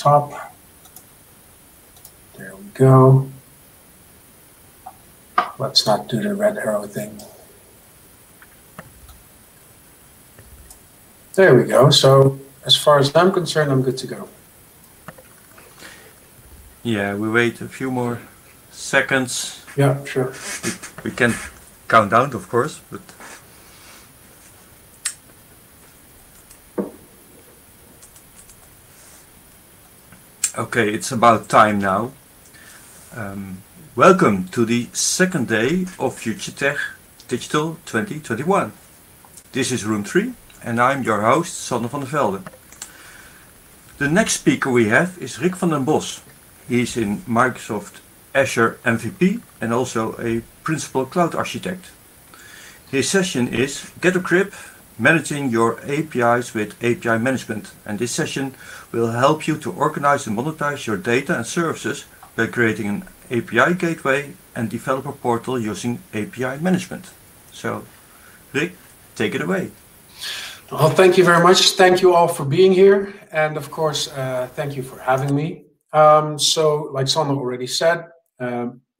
top. There we go. Let's not do the red arrow thing. There we go. So as far as I'm concerned, I'm good to go. Yeah, we wait a few more seconds. Yeah, sure. We can count down, of course, but okay, it's about time now. Welcome to the second day of FutureTech Digital 2021. This is room 3 and I'm your host, Sander van der Velde. The next speaker we have is Rick van den Bos. He's in Microsoft Azure MVP and also a principal cloud architect. His session is Get a Grip, Managing Your APIs with API Management, and this session will help you to organize and monetize your data and services by creating an API gateway and developer portal using API management. So, Rick, take it away. Well, thank you very much. Thank you all for being here, and of course, thank you for having me. So, like Sander already said,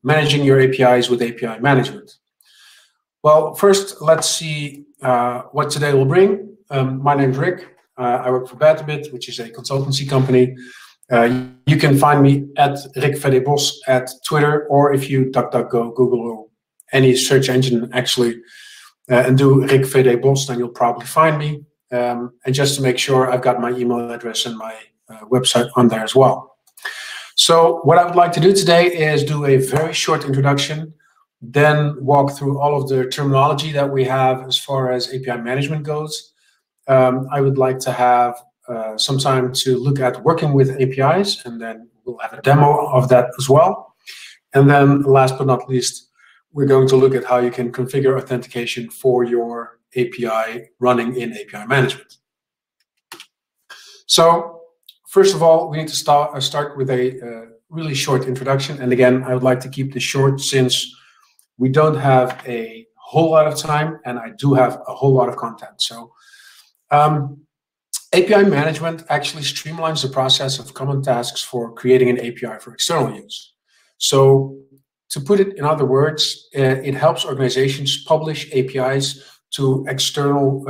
managing your APIs with API management. Well, first, let's see what today will bring. My name is Rick. I work for Backend, which is a consultancy company. You can find me at Rick van den Bos at Twitter, or if you DuckDuckGo, Google, or any search engine actually, and do Rick van den Bos, then you'll probably find me. And just to make sure, I've got my email address and my website on there as well. So what I would like to do today is do a very short introduction, then walk through all of the terminology that we have as far as API management goes. I would like to have some time to look at working with APIs, and then we'll have a demo of that as well. And then last but not least, we're going to look at how you can configure authentication for your API running in API management. So first of all, we need to start with a really short introduction. And again, I would like to keep this short since we don't have a whole lot of time and I do have a whole lot of content. So API management actually streamlines the process of common tasks for creating an API for external use. So to put it in other words, it helps organizations publish APIs to external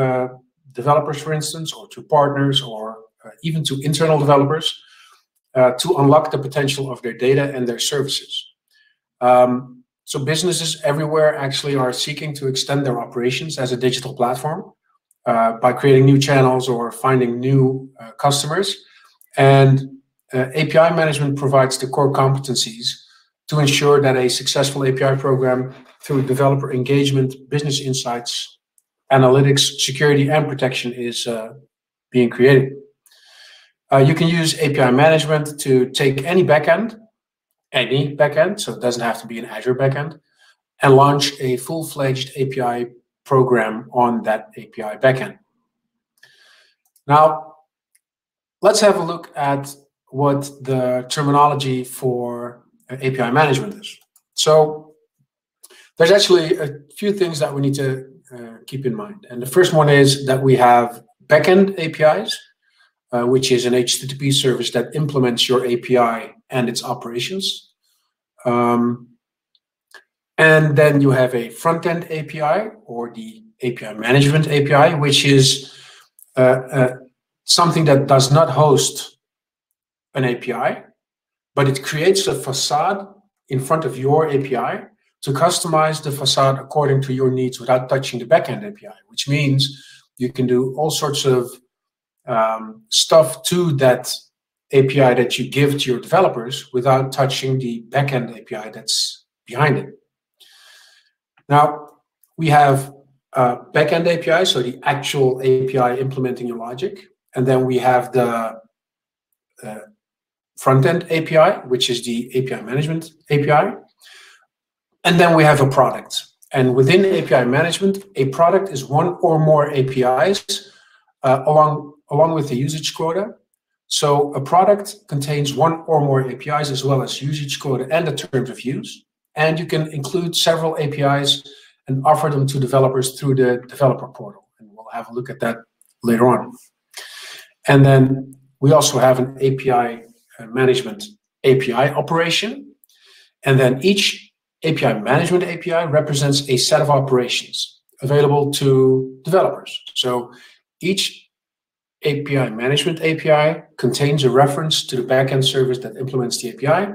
developers, for instance, or to partners, or even to internal developers to unlock the potential of their data and their services. So businesses everywhere actually are seeking to extend their operations as a digital platform by creating new channels or finding new customers. And API management provides the core competencies to ensure that a successful API program through developer engagement, business insights, analytics, security, and protection is being created. You can use API management to take any backend, so it doesn't have to be an Azure backend, and launch a full-fledged API program on that API backend. Now, let's have a look at what the terminology for API management is. So there's actually a few things that we need to keep in mind. And the first one is that we have backend APIs, which is an HTTP service that implements your API and its operations. And then you have a front-end API, or the API management API, which is something that does not host an API, but it creates a facade in front of your API to customize the facade according to your needs without touching the backend API, which means you can do all sorts of stuff to that API that you give to your developers without touching the backend API that's behind it. Now, we have backend API, so the actual API implementing your logic. And then we have the front-end API, which is the API management API. And then we have a product. And within API management, a product is one or more APIs along with the usage quota. So a product contains one or more APIs as well as usage quota and the terms of use. And you can include several APIs and offer them to developers through the developer portal. And we'll have a look at that later on. And then we also have an API management API operation. And then each API management API represents a set of operations available to developers. So each API management API contains a reference to the backend service that implements the API,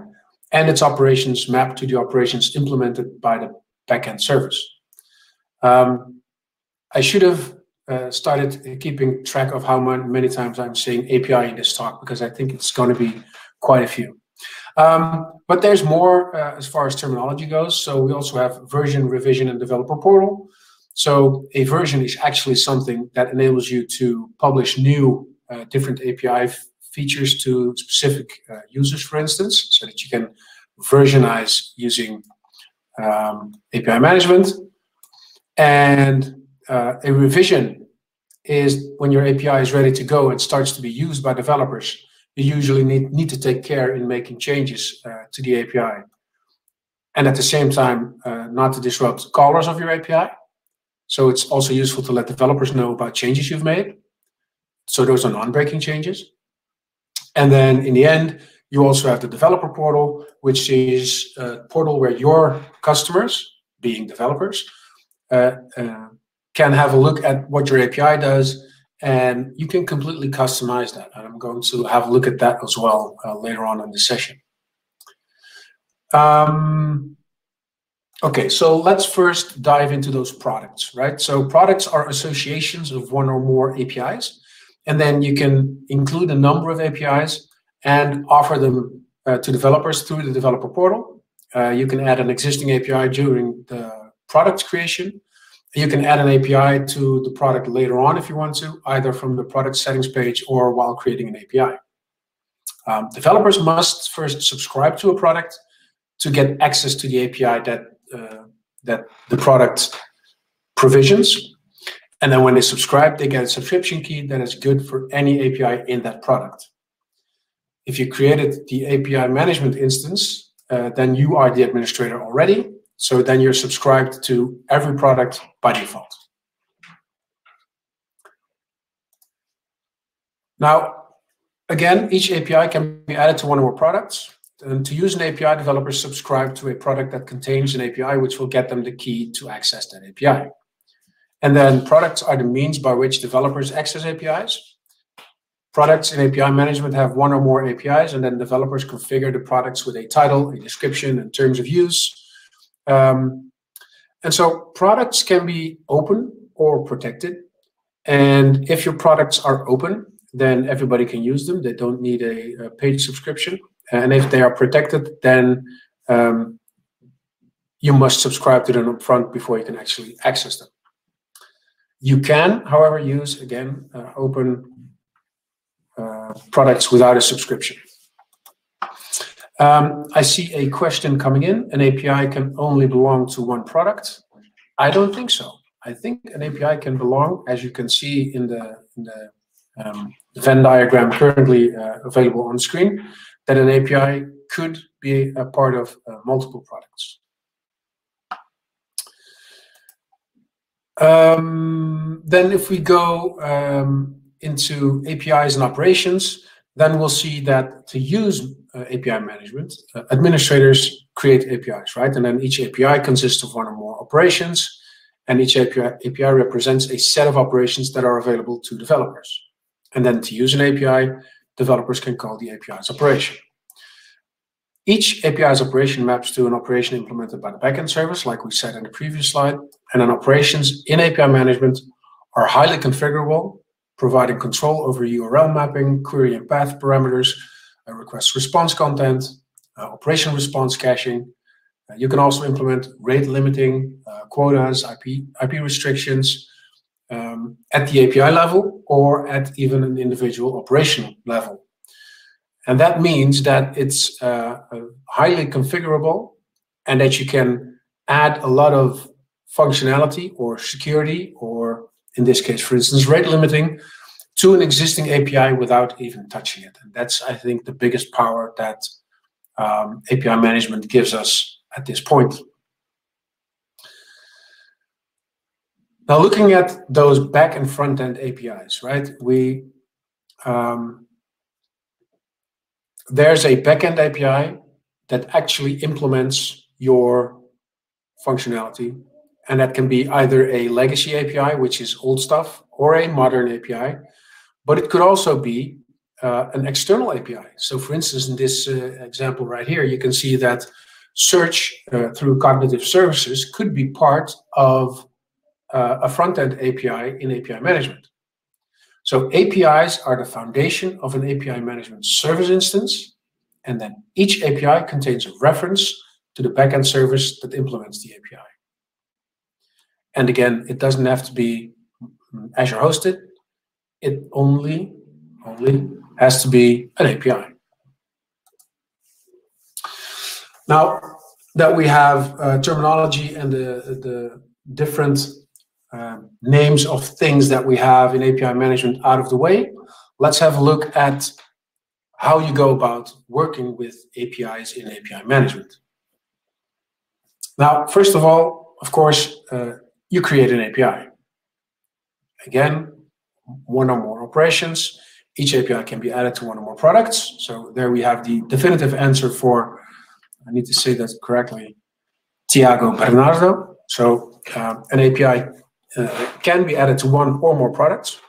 and its operations map to the operations implemented by the backend service. I should have started keeping track of how many times I'm saying API in this talk, because I think it's going to be quite a few. But there's more as far as terminology goes. So we also have version, revision, and developer portal. So a version is actually something that enables you to publish new different API features to specific users, for instance, so that you can versionize using API management. And a revision is when your API is ready to go and starts to be used by developers. You usually need to take care in making changes to the API. And at the same time, not to disrupt the callers of your API. So it's also useful to let developers know about changes you've made. So those are non-breaking changes. And then in the end, you also have the developer portal, which is a portal where your customers, being developers, can have a look at what your API does, and you can completely customize that. And I'm going to have a look at that as well later on in the session. Okay, so let's first dive into those products, right? So products are associations of one or more APIs, and then you can include a number of APIs and offer them to developers through the developer portal. You can add an existing API during the product creation. You can add an API to the product later on if you want to, either from the product settings page or while creating an API. Developers must first subscribe to a product to get access to the API that the product provisions. And then when they subscribe, they get a subscription key that is good for any API in that product. If you created the API management instance, then you are the administrator already. So then you're subscribed to every product by default. Now, again, each API can be added to one or more products. And to use an API, developers subscribe to a product that contains an API, which will get them the key to access that API. And then products are the means by which developers access APIs. Products in API management have one or more APIs, and then developers configure the products with a title, a description, and terms of use. And so products can be open or protected. And if your products are open, then everybody can use them. They don't need a paid subscription. And if they are protected, then you must subscribe to them upfront before you can actually access them. You can, however, use, again, open products without a subscription. I see a question coming in. An API can only belong to one product. I don't think so. I think an API can belong, as you can see in the Venn diagram currently available on screen, that an API could be a part of multiple products. Then if we go into APIs and operations, then we'll see that to use API management, administrators create APIs, right? And then each API consists of one or more operations, and each API represents a set of operations that are available to developers. And then to use an API, developers can call the API's operation. Each API's operation maps to an operation implemented by the backend service, like we said in the previous slide. And then operations in API management are highly configurable, providing control over URL mapping, query and path parameters, request response content, operation response caching. You can also implement rate limiting, quotas, IP restrictions at the API level or at even an individual operational level. And that means that it's highly configurable and that you can add a lot of functionality or security, or in this case, for instance, rate limiting, to an existing API without even touching it. And that's, I think, the biggest power that API management gives us at this point. Now, looking at those back and front end APIs, right? there's a backend API that actually implements your functionality. And that can be either a legacy API, which is old stuff, or a modern API. But it could also be an external API. So for instance, in this example right here, you can see that search through cognitive services could be part of a front-end API in API management. So APIs are the foundation of an API management service instance, and then each API contains a reference to the backend service that implements the API. And again, it doesn't have to be Azure hosted. It only has to be an API. Now that we have terminology and the different names of things that we have in API management out of the way, let's have a look at how you go about working with APIs in API management. Now, first of all, of course, you create an API. Again, one or more operations. Each API can be added to one or more products. So there we have the definitive answer for, I need to say that correctly, Tiago Bernardo. So an API can be added to one or more products.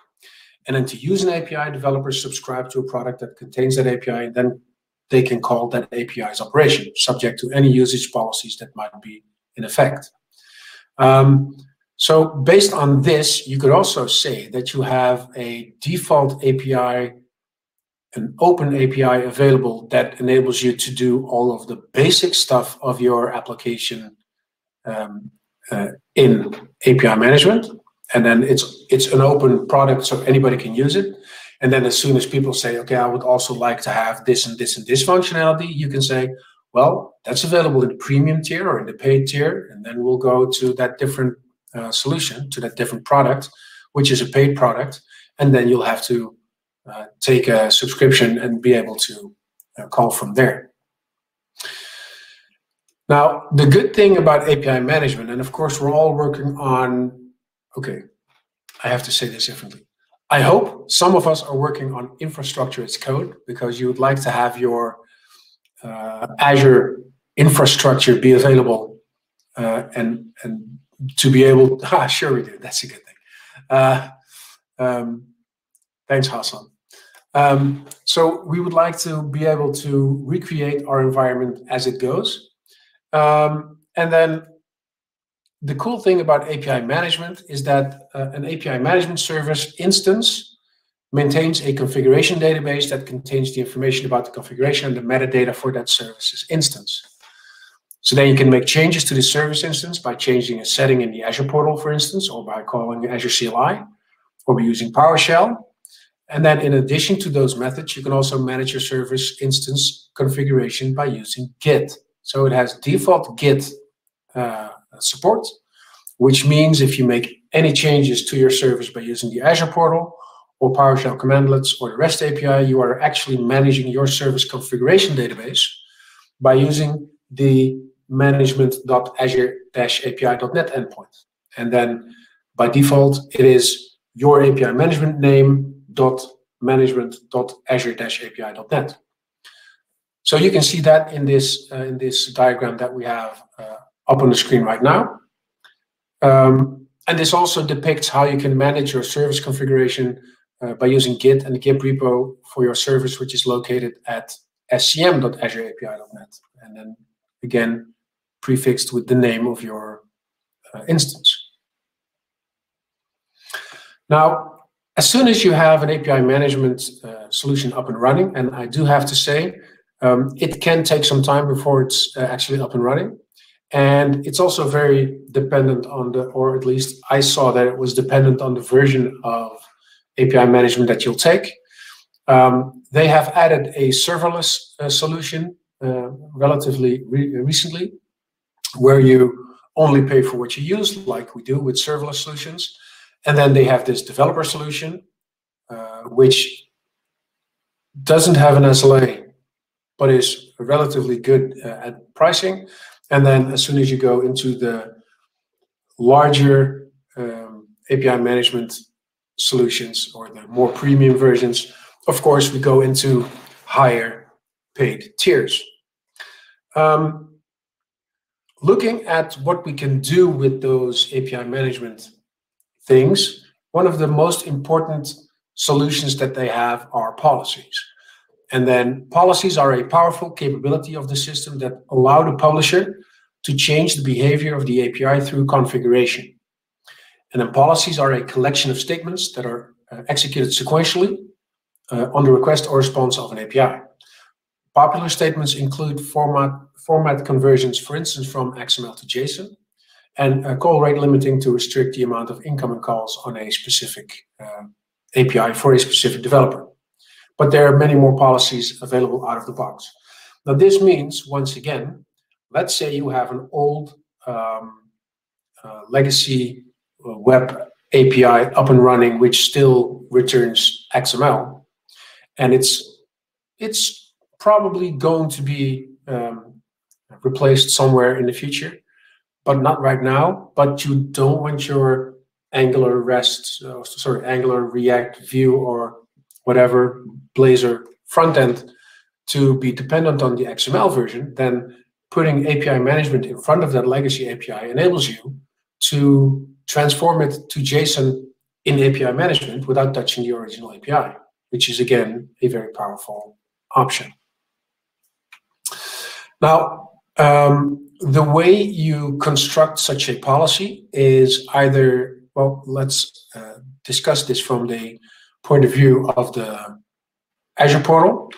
And then to use an API, developers subscribe to a product that contains that API, and then they can call that API's operation, subject to any usage policies that might be in effect. So based on this, you could also say that you have a default API, an open API available that enables you to do all of the basic stuff of your application in API management. And then it's an open product, so anybody can use it. And then as soon as people say, okay, I would also like to have this and this and this functionality, you can say, well, that's available in the premium tier or in the paid tier. And then we'll go to that different solution, to that different product, which is a paid product. And then you'll have to take a subscription and be able to call from there. Now, the good thing about API management, and of course, we're all working on, okay, I have to say this differently. I hope some of us are working on infrastructure as code because you would like to have your Azure infrastructure be available and to be able, sure we do, that's a good thing. Thanks, Hassan. So we would like to be able to recreate our environment as it goes. And then the cool thing about API management is that an API management service instance maintains a configuration database that contains the information about the configuration and the metadata for that service's instance. So then you can make changes to the service instance by changing a setting in the Azure portal, for instance, or by calling Azure CLI, or by using PowerShell. And then in addition to those methods, you can also manage your service instance configuration by using Git. So it has default Git support, which means if you make any changes to your service by using the Azure portal or PowerShell commandlets or the REST API, you are actually managing your service configuration database by using the management.azure-api.net endpoint. And then by default, it is your API management name .management.azure-api.net. So you can see that in this diagram that we have up on the screen right now. And this also depicts how you can manage your service configuration by using Git and the Git repo for your service, which is located at scm.azure-api.net. And then again, prefixed with the name of your instance. Now, as soon as you have an API management solution up and running, and I do have to say, it can take some time before it's actually up and running. And it's also very dependent on or at least I saw that it was dependent on the version of API management that you'll take. They have added a serverless solution relatively recently, where you only pay for what you use, like we do with serverless solutions. And then they have this developer solution, which doesn't have an SLA, but is relatively good at pricing. And then as soon as you go into the larger API management solutions or the more premium versions, of course, we go into higher paid tiers. Looking at what we can do with those API management things, one of the most important solutions that they have are policies. And then policies are a powerful capability of the system that allow the publisher to change the behavior of the API through configuration. And then policies are a collection of statements that are executed sequentially on the request or response of an API. Popular statements include format conversions, for instance, from XML to JSON, and call rate limiting to restrict the amount of incoming calls on a specific API for a specific developer. But there are many more policies available out of the box. Now, this means, once again, let's say you have an old legacy web API up and running, which still returns XML, and it's probably going to be replaced somewhere in the future, but not right now. But you don't want your Angular Angular React Vue or whatever Blazor front end to be dependent on the XML version. Then putting API management in front of that legacy API enables you to transform it to JSON in API management without touching the original API, which is again a very powerful option. Now, the way you construct such a policy is either, well, let's discuss this from the point of view of the Azure portal.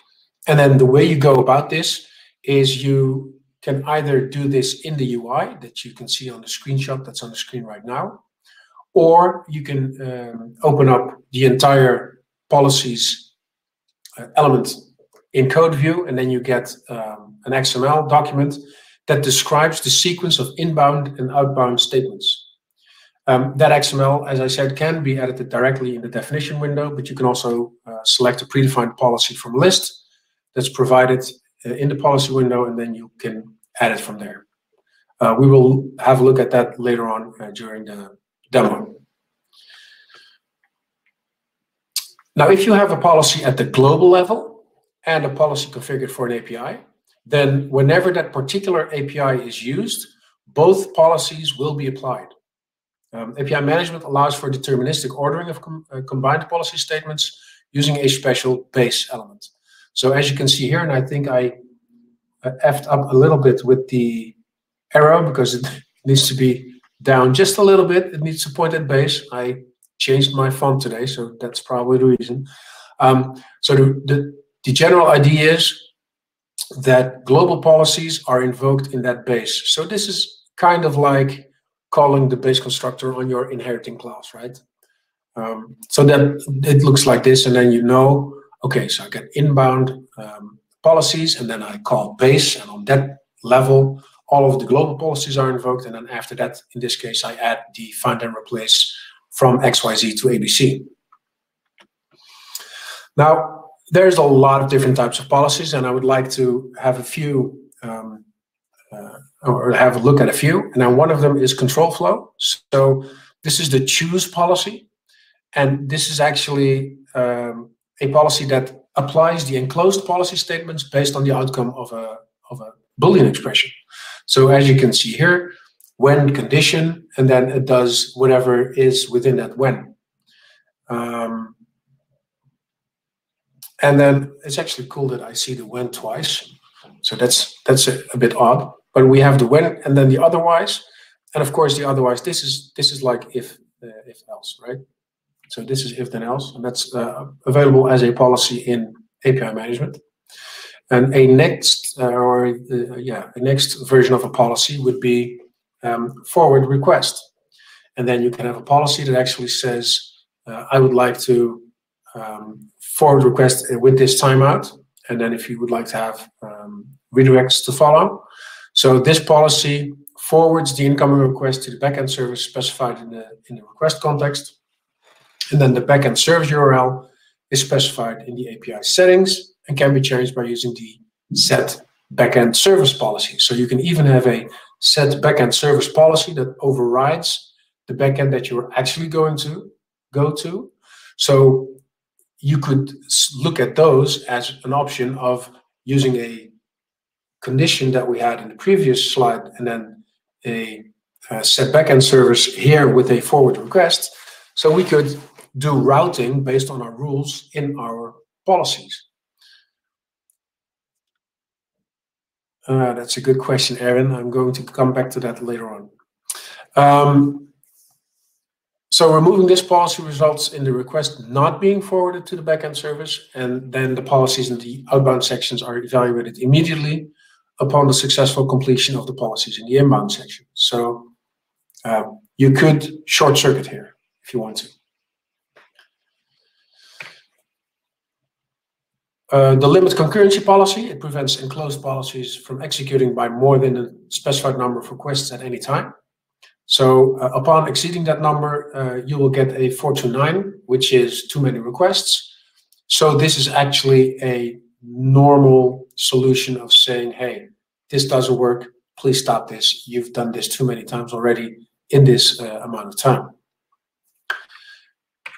And then the way you go about this is you can either do this in the UI that you can see on the screenshot that's on the screen right now, or you can open up the entire policies element in code view, and then you get an XML document that describes the sequence of inbound and outbound statements. That XML, as I said, can be edited directly in the definition window, but you can also select a predefined policy from a list that's provided in the policy window, and then you can add it from there. We will have a look at that later on during the demo. Now, if you have a policy at the global level and a policy configured for an API, then whenever that particular API is used, both policies will be applied. API management allows for deterministic ordering of combined policy statements using a special base element. So as you can see here, and I think I effed up a little bit with the arrow because it needs to be down just a little bit. It needs to point at base. I changed my font today, so that's probably the reason. So the general idea is that global policies are invoked in that base. So this is kind of like calling the base constructor on your inheriting class, right? So then it looks like this, and then you know, okay, so I get inbound policies, and then I call base, and on that level, all of the global policies are invoked, and then after that, in this case, I add the find and replace from XYZ to ABC. Now, there's a lot of different types of policies, and I would like to have a few, or have a look at a few, and then one of them is control flow. So this is the choose policy, and this is actually a policy that applies the enclosed policy statements based on the outcome of a Boolean expression. So as you can see here, when condition, and then it does whatever is within that when. And then it's actually cool that I see the when twice. So that's a bit odd. But we have the when and then the otherwise, and of course the otherwise. This is like if else, right? So this is if then else, and that's available as a policy in API management. And a next a next version of a policy would be forward request, and then you can have a policy that actually says I would like to forward request with this timeout, and then if you would like to have redirects to follow. So this policy forwards the incoming request to the backend service specified in the request context, and then the backend service URL is specified in the API settings and can be changed by using the set backend service policy. So you can even have a set backend service policy that overrides the backend that you're actually going to go to. So you could look at those as an option of using a condition that we had in the previous slide, and then a set backend service here with a forward request. So we could do routing based on our rules in our policies. That's a good question, Aaron. I'm going to come back to that later on. So removing this policy results in the request not being forwarded to the backend service, and then the policies in the outbound sections are evaluated immediately upon the successful completion of the policies in the inbound section. So you could short circuit here if you want to. The limit concurrency policy, it prevents enclosed policies from executing by more than a specified number of requests at any time. So upon exceeding that number, you will get a 429, which is too many requests. So this is actually a normal solution of saying, hey, this doesn't work, please stop this. You've done this too many times already in this amount of time.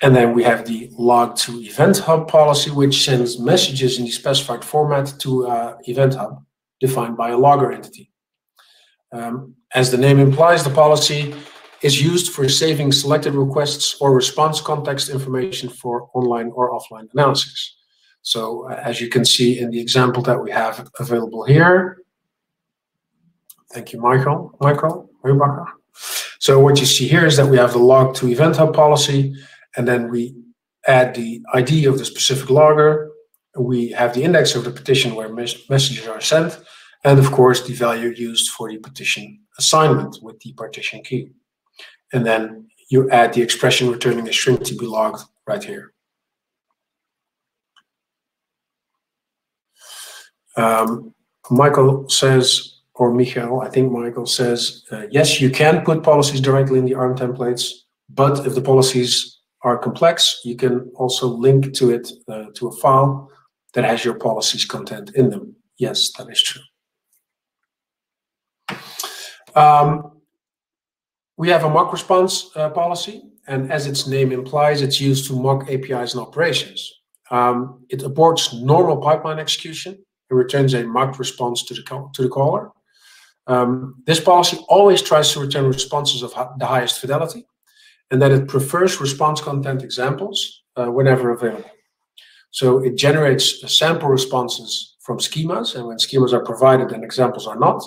And then we have the log to Event Hub policy, which sends messages in the specified format to Event Hub, defined by a logger entity. As the name implies, the policy is used for saving selected requests or response context information for online or offline analysis. So as you can see in the example that we have available here, thank you, Michael. So what you see here is that we have the log to Event Hub policy, and then we add the ID of the specific logger. We have the index of the petition where messages are sent, and of course the value used for the petition assignment with the partition key. And then you add the expression returning a string to be logged right here. Michael says, or Michael, I think Michael says, yes, you can put policies directly in the ARM templates, but if the policies are complex, you can also link to it, to a file that has your policies content in them. Yes, that is true. We have a mock response policy, and as its name implies, it's used to mock APIs and operations. It aborts normal pipeline execution and returns a mock response to the caller. This policy always tries to return responses of the highest fidelity, and that it prefers response content examples whenever available. So it generates sample responses from schemas, and when schemas are provided, then examples are not.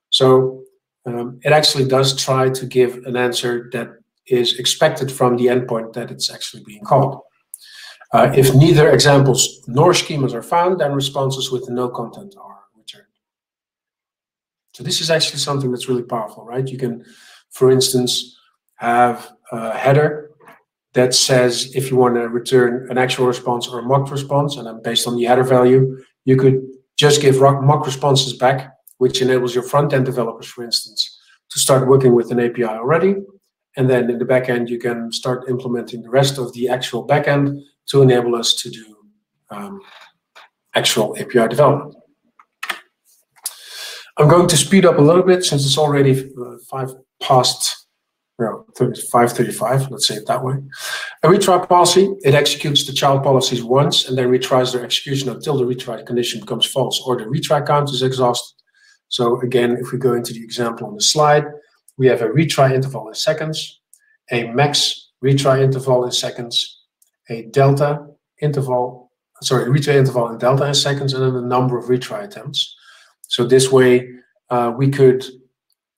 So it actually does try to give an answer that is expected from the endpoint that it's actually being called. If neither examples nor schemas are found, then responses with no content are returned. So this is actually something that's really powerful, right? You can, for instance, have a header that says if you want to return an actual response or a mocked response, and then based on the header value, you could just give mock responses back, which enables your front-end developers, for instance, to start working with an API already. And then in the backend, you can start implementing the rest of the actual backend to enable us to do actual API development. I'm going to speed up a little bit since it's already 5:35, let's say it that way. A retry policy, it executes the child policies once and then retries their execution until the retry condition becomes false or the retry count is exhausted. So again, if we go into the example on the slide, we have a retry interval in seconds, a max retry interval in seconds, a retry interval in delta in seconds, and then the number of retry attempts. So this way, we could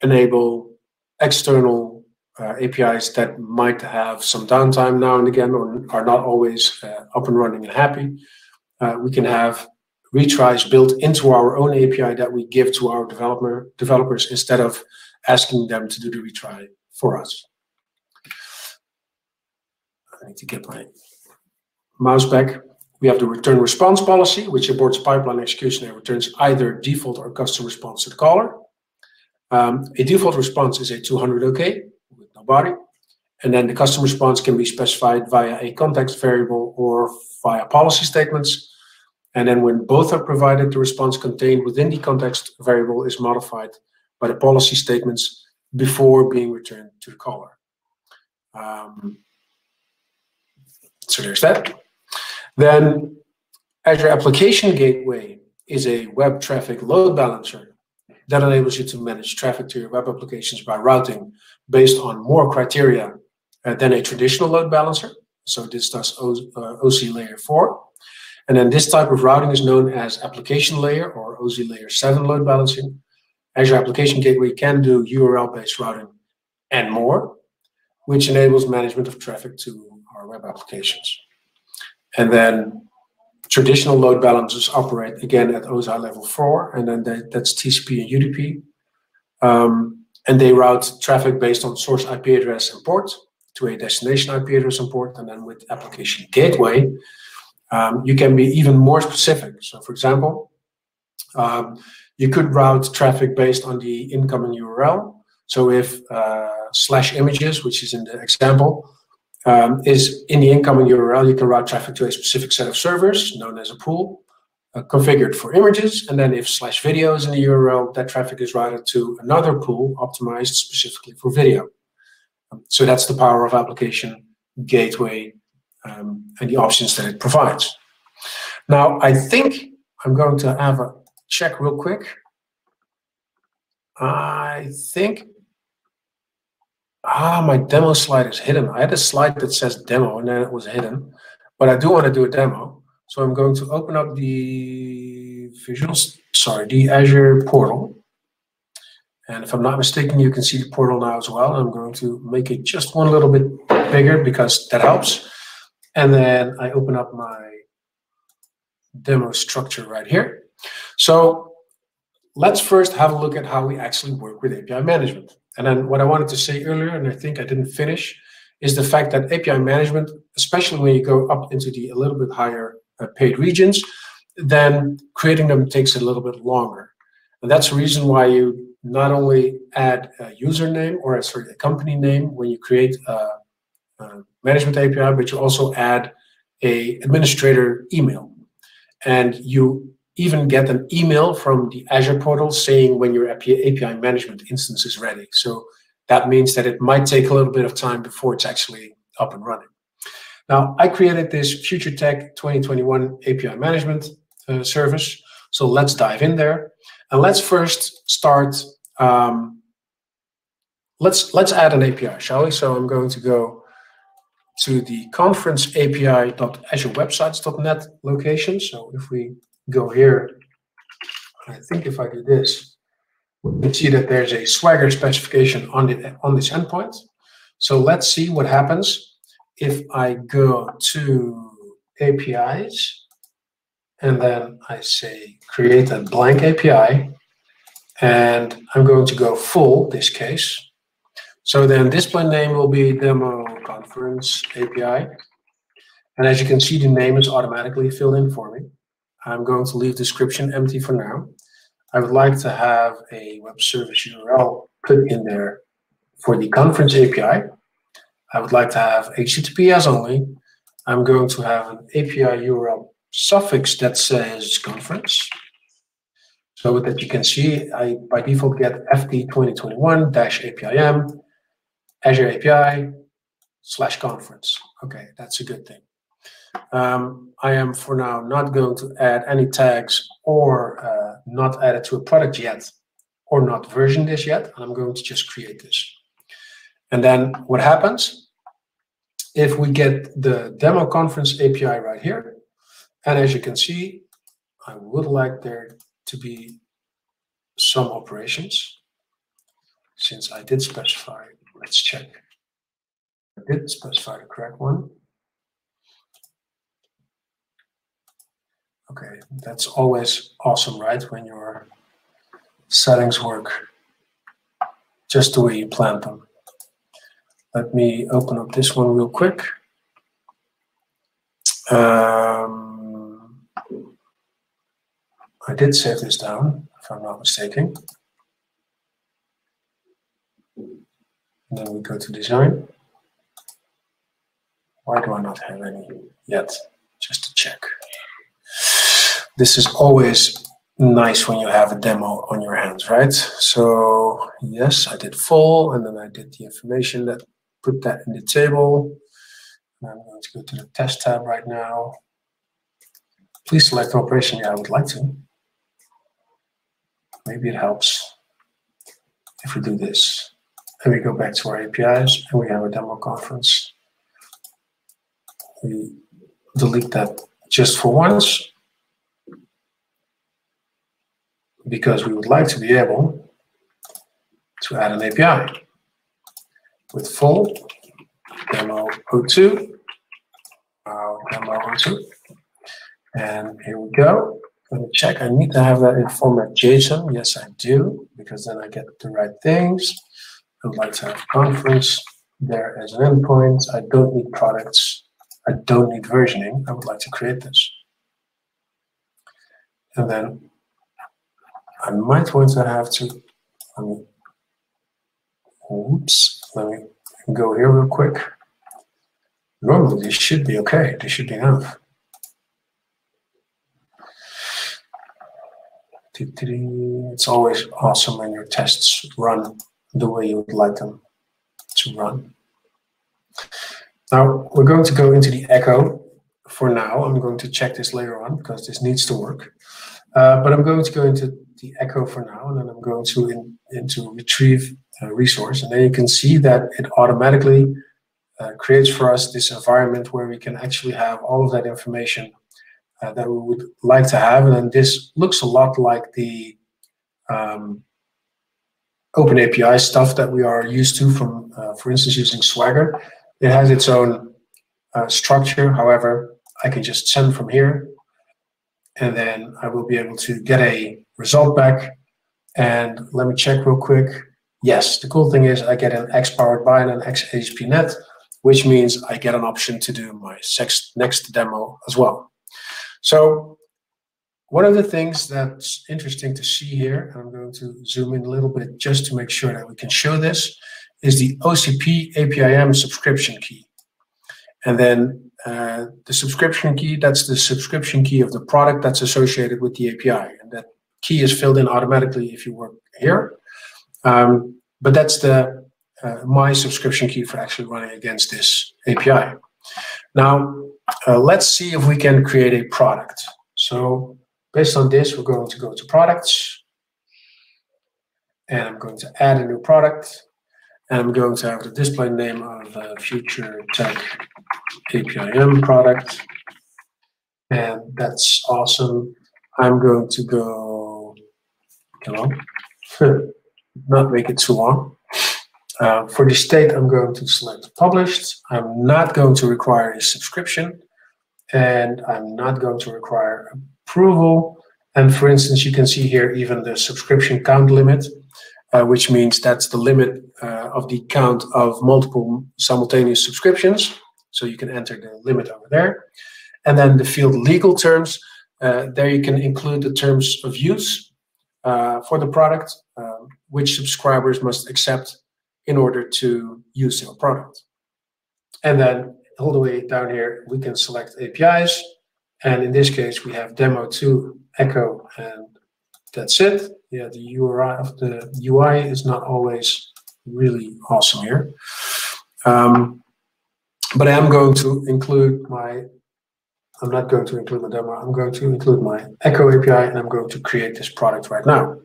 enable external APIs that might have some downtime now and again, or are not always up and running and happy. We can have retries built into our own API that we give to our developers instead of asking them to do the retry for us. I need to get my mouse back. We have the return response policy, which aborts pipeline execution and returns either default or custom response to the caller. A default response is a 200 OK with no body. And then the custom response can be specified via a context variable or via policy statements. And then when both are provided, the response contained within the context variable is modified by the policy statements before being returned to the caller. So there's that. Then Azure Application Gateway is a web traffic load balancer that enables you to manage traffic to your web applications by routing based on more criteria than a traditional load balancer. So this does OC layer 4. And then this type of routing is known as application layer or OC layer 7 load balancing. Azure Application Gateway can do URL-based routing and more, which enables management of traffic to our web applications. And then traditional load balancers operate again at OSI level 4, and then that's TCP and UDP. And they route traffic based on source IP address and port to a destination IP address and port. And then with Application Gateway, you can be even more specific. So for example, you could route traffic based on the incoming URL. So if /images, which is in the example, is in the incoming URL, you can route traffic to a specific set of servers known as a pool, configured for images. And then if /video is in the URL, that traffic is routed to another pool optimized specifically for video. So that's the power of Application Gateway and the options that it provides. Now, I think I'm going to have a check real quick. I think my demo slide is hidden. I had a slide that says demo and then it was hidden, but I do want to do a demo. So I'm going to open up the the Azure portal. And if I'm not mistaken, you can see the portal now as well. I'm going to make it just one little bit bigger because that helps. And then I open up my demo structure right here. So let's first have a look at how we actually work with API management. And then what I wanted to say earlier, and I think I didn't finish, is the fact that API management, especially when you go up into the a little bit higher paid regions, then creating them takes a little bit longer. And that's the reason why you not only add a username or a company name when you create a management API, but you also add a administrator email. And you even get an email from the Azure portal saying when your API management instance is ready. So that means that it might take a little bit of time before it's actually up and running. Now, I created this Future Tech 2021 API management service. So let's dive in there. And let's first start, let's add an API, shall we? So I'm going to go to the conference API.azurewebsites.net location. So if we go here, I think if I do this, we can see that there's a Swagger specification on this endpoint. So let's see what happens if I go to APIs and then I say create a blank API, and I'm going to go full this case. So then display name will be demo conference API. And as you can see, the name is automatically filled in for me. I'm going to leave description empty for now. I would like to have a web service URL put in there for the conference API. I would like to have HTTP as only. I'm going to have an API URL suffix that says conference. So that you can see, I by default get FT 2021-APIM, Azure API /conference. Okay, that's a good thing. I am for now not going to add any tags or not add it to a product yet or not version this yet. I'm going to just create this. And then what happens if we get the demo conference API right here? And as you can see, I would like there to be some operations since I did specify. Let's check. I did specify the correct one. Okay, that's always awesome, right? When your settings work just the way you planned them. Let me open up this one real quick. I did save this down, if I'm not mistaken. And then we go to design. Why do I not have any yet? Just to check. This is always nice when you have a demo on your hands, right? So yes, I did full, and then I did the information that put that in the table. And I'm going to go to the test tab right now. Please select operation. Yeah, I would like to. maybe it helps if we do this. And we go back to our APIs and we have a demo conference. We delete that just for once, because we would like to be able to add an API with full demo 02, demo 02. And here we go. Let me check. I need to have that in format JSON. Yes, I do, because then I get the right things. I would like to have conference there as an endpoint. I don't need products. I don't need versioning. I would like to create this. And then I might want to have to, let me go here real quick. Normally this should be okay. This should be enough. It's always awesome when your tests run the way you would like them to run. Now we're going to go into the echo for now. I'm going to check this later on because this needs to work. But I'm going to go into the echo for now, and then I'm going to into retrieve resource, and then you can see that it automatically creates for us this environment where we can actually have all of that information that we would like to have. And then this looks a lot like the Open API stuff that we are used to from, for instance, using Swagger. It has its own structure. However, I can just send from here, and then I will be able to get a result back. And let me check real quick. Yes, the cool thing is I get an X powered by and an X ASP.NET, which means I get an option to do my next demo as well. So one of the things that's interesting to see here, and I'm going to zoom in a little bit just to make sure that we can show this, is the OCP APIM subscription key. And then the subscription key, that's the subscription key of the product that's associated with the API. And that key is filled in automatically if you work here. But that's the my subscription key for actually running against this API. Now, let's see if we can create a product. So based on this, we're going to go to products, and I'm going to add a new product, and I'm going to have the display name of Future Tech APIM product, and that's awesome. I'm going to go, come on, not make it too long. For the state, I'm going to select published. I'm not going to require a subscription, and I'm not going to require approval. And for instance, you can see here even the subscription count limit, which means that's the limit of the count of multiple simultaneous subscriptions. So you can enter the limit over there. And then the field legal terms, there you can include the terms of use for the product, which subscribers must accept in order to use your product. And then all the way down here, we can select APIs. And in this case, we have demo 2 echo, and that's it. Yeah, the URI of the UI is not always really awesome here. But I am going to include my, I'm not going to include my demo, I'm going to include my echo API, and I'm going to create this product right now.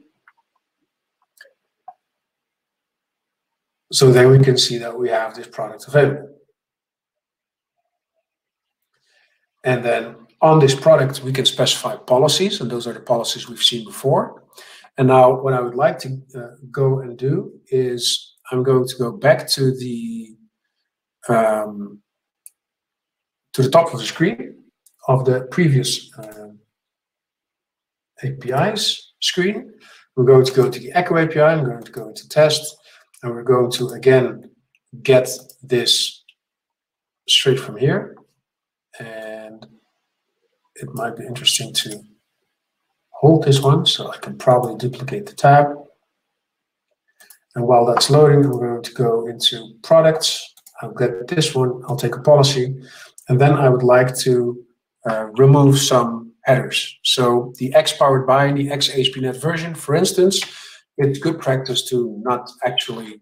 So then we can see that we have this product available. And then on this product, we can specify policies, and those are the policies we've seen before. And now what I would like to go and do is I'm going to go back to the top of the screen of the previous APIs screen. We're going to go to the Echo API. I'm going to go into test, and we're going to again get this straight from here. And it might be interesting to hold this one, so I can probably duplicate the tab. And while that's loading, I'm going to go into products. I'll get this one, I'll take a policy, and then I would like to remove some headers. So the X powered by and the X ASP.NET version, for instance, it's good practice to not actually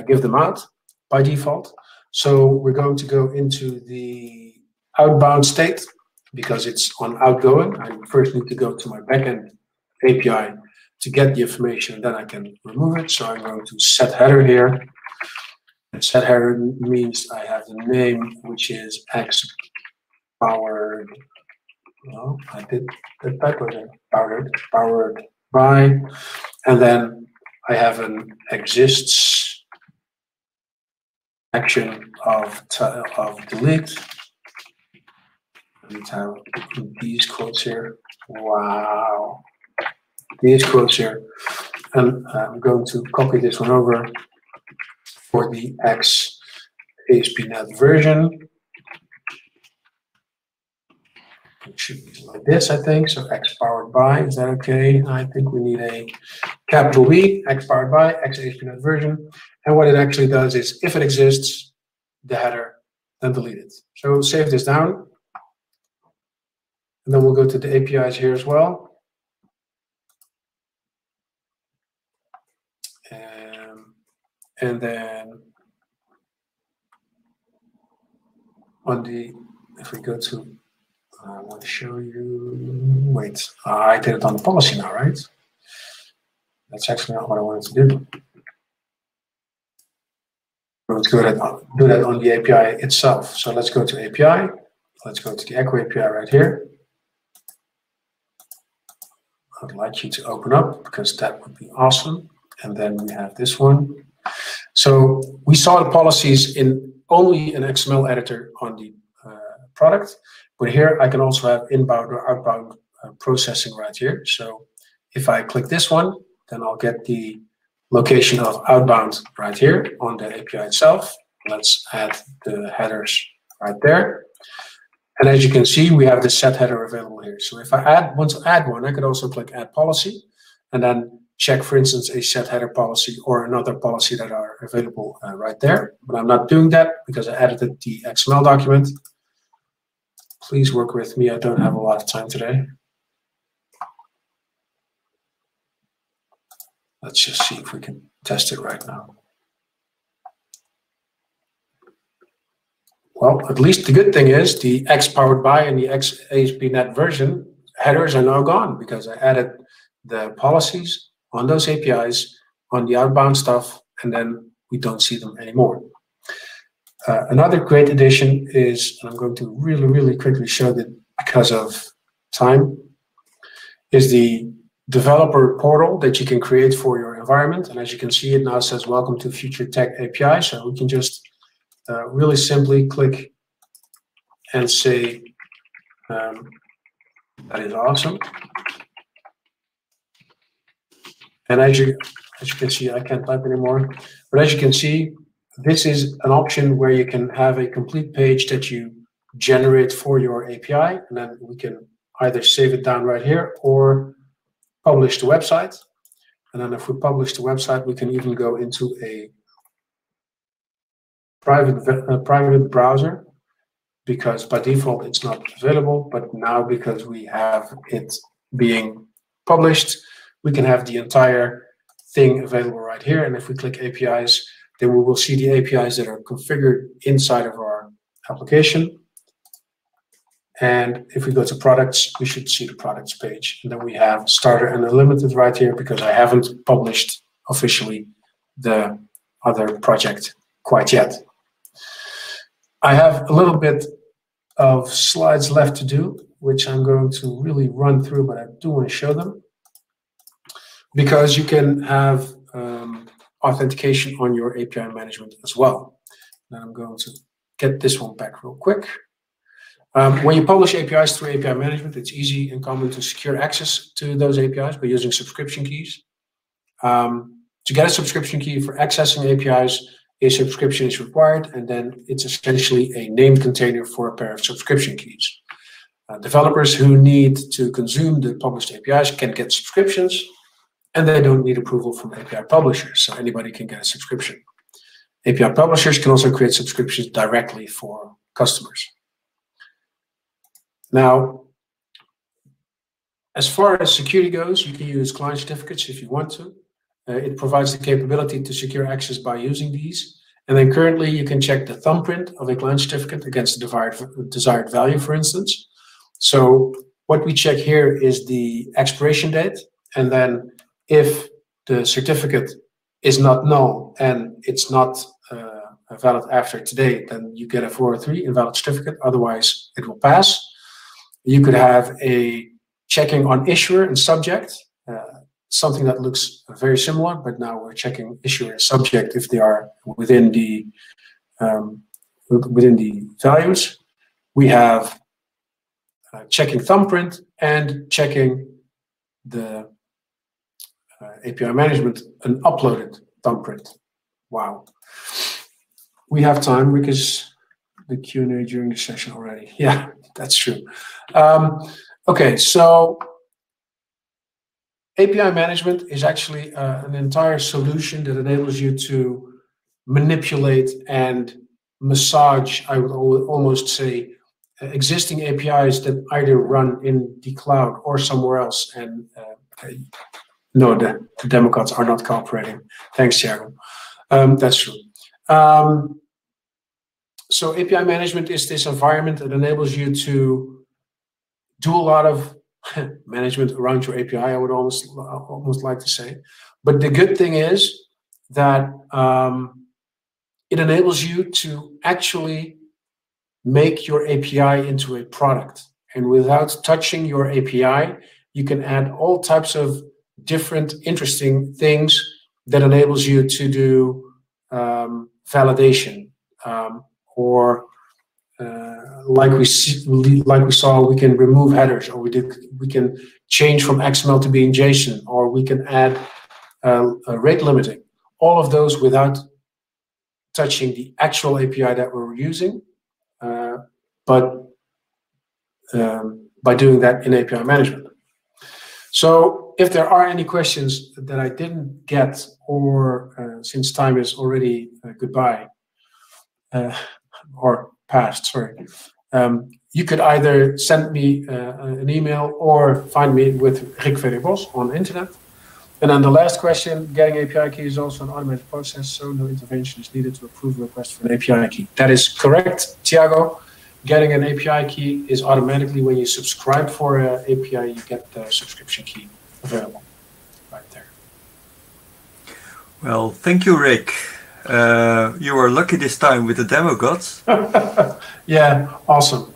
give them out by default. So we're going to go into the outbound state because it's on outgoing. I first need to go to my backend API to get the information, then I can remove it. So I'm going to set header here. And set header means I have the name, which is X powered. No, I did the typo there. Powered by, and then I have an exists action of delete. Let's have these quotes here. Wow, these quotes here, and I'm going to copy this one over for the X ASP.NET version. It should be like this, I think. So X powered by, is that okay? I think we need a capital B, X powered by, X ASP.NET version. And what it actually does is, if it exists, the header, then delete it. So we'll save this down. And then we'll go to the APIs here as well. And then on the, if we go to, I want to show you, wait, I did it on the policy now, right? That's actually not what I wanted to do. Let's do that on the API itself. So let's go to API. Let's go to the Echo API right here. I'd like you to open up because that would be awesome. And then we have this one. So we saw the policies in only an XML editor on the product. But here I can also have inbound or outbound processing right here. So if I click this one, then I'll get the location of outbound right here on the API itself. Let's add the headers right there. And as you can see, we have the set header available here. So if I want to add one, I could also click add policy and then check, for instance, a set header policy or another policy that are available right there. But I'm not doing that because I edited the XML document. Please work with me. I don't have a lot of time today. Let's just see if we can test it right now. Well, at least the good thing is the X powered by and the X ASP.NET version headers are now gone because I added the policies on those APIs on the outbound stuff, and then we don't see them anymore. Another great addition is, and I'm going to really quickly show that because of time, is the developer portal that you can create for your environment. And as you can see, it now says, welcome to Future Tech API. So we can just really simply click and say, that is awesome. And as you can see, I can't type anymore, but as you can see, this is an option where you can have a complete page that you generate for your API, and then we can either save it down right here or publish the website. And then if we publish the website, we can even go into a private browser, because by default it's not available, but now because we have it being published, we can have the entire thing available right here. And if we click APIs, then we will see the APIs that are configured inside of our application. And if we go to products, we should see the products page. And then we have starter and unlimited right here because I haven't published officially the other project quite yet. I have a little bit of slides left to do, which I'm going to really run through, but I do want to show them because you can have authentication on your API management as well. And I'm going to get this one back real quick. When you publish APIs through API management, it's easy and common to secure access to those APIs by using subscription keys. To get a subscription key for accessing APIs, a subscription is required, and then it's essentially a named container for a pair of subscription keys. Developers who need to consume the published APIs can get subscriptions, and they don't need approval from API publishers, so anybody can get a subscription. API publishers can also create subscriptions directly for customers. Now, as far as security goes, you can use client certificates if you want to. It provides the capability to secure access by using these. And then currently you can check the thumbprint of a client certificate against the desired value, for instance. So what we check here is the expiration date. And then If the certificate is not null and it's not valid after today, then you get a 403 invalid certificate. Otherwise, it will pass. You could have a checking on issuer and subject, something that looks very similar, but now we're checking issuer and subject if they are within the values. We have checking thumbprint and checking the API management and uploaded thumbprint. Wow. We have time because the Q&A during the session already. Yeah, that's true. Okay, so API management is actually an entire solution that enables you to manipulate and massage, I would almost say, existing APIs that either run in the cloud or somewhere else. And no, the Democrats are not cooperating. Thanks, Thiago. That's true. So API management is this environment that enables you to do a lot of management around your API, I would almost like to say. But the good thing is that it enables you to actually make your API into a product. And without touching your API, you can add all types of different interesting things that enables you to do validation, or like we saw, we can remove headers, or we can change from XML to being JSON, or we can add rate limiting. All of those without touching the actual API that we're using, but by doing that in API management. So if there are any questions that I didn't get, or since time is already goodbye, or past, sorry, you could either send me an email or find me with Rick Bosch on internet. And then the last question, getting API key is also an automated process, so no intervention is needed to approve a request for an API key. That is correct, Thiago. Getting an API key is automatically when you subscribe for an API, you get the subscription key available right there. Well, thank you, Rick. You were lucky this time with the demo gods. Yeah, awesome.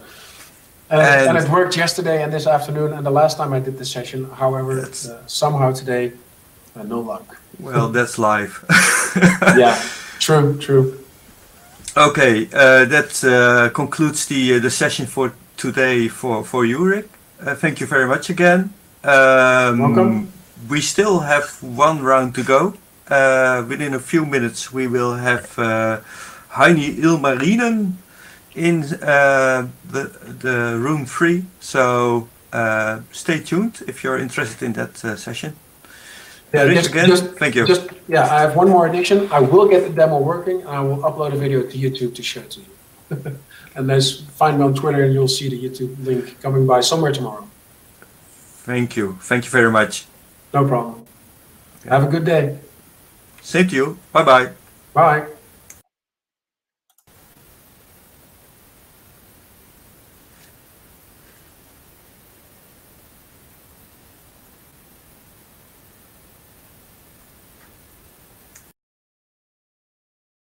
And it worked yesterday and this afternoon and the last time I did this session. However, somehow today, no luck. Well, that's live. Yeah, true. Okay, that concludes the session for today for you, Rick. Thank you very much again. Welcome. We still have one round to go. Within a few minutes, we will have Heini Ilmarinen in the room 3. So stay tuned if you're interested in that session. Yeah, thank you. I have one more addition. I will get the demo working, and I will upload a video to YouTube to share to you. And find me on Twitter, and you'll see the YouTube link coming by somewhere tomorrow. Thank you. Thank you very much. No problem. Okay. Have a good day. Same to you. Bye-bye. Bye.